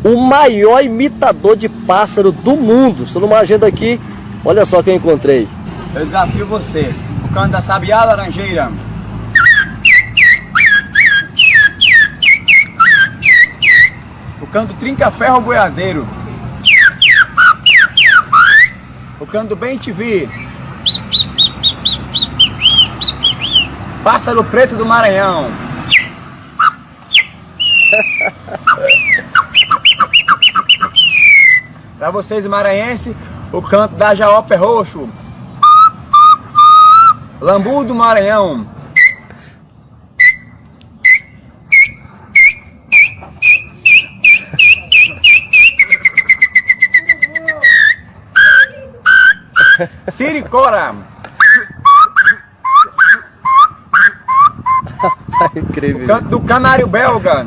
o maior imitador de pássaro do mundo. Estou numa agenda aqui, olha só quem eu encontrei. Eu desafio você, o canto da sabiá laranjeira. O canto trinca-ferro boiadeiro. O canto do bem-te-vi. Pássaro preto do Maranhão. Para vocês maranhenses, o canto da jaó-pé roxo. Lambu do Maranhão. Siricora. Incrível. O canto do canário belga.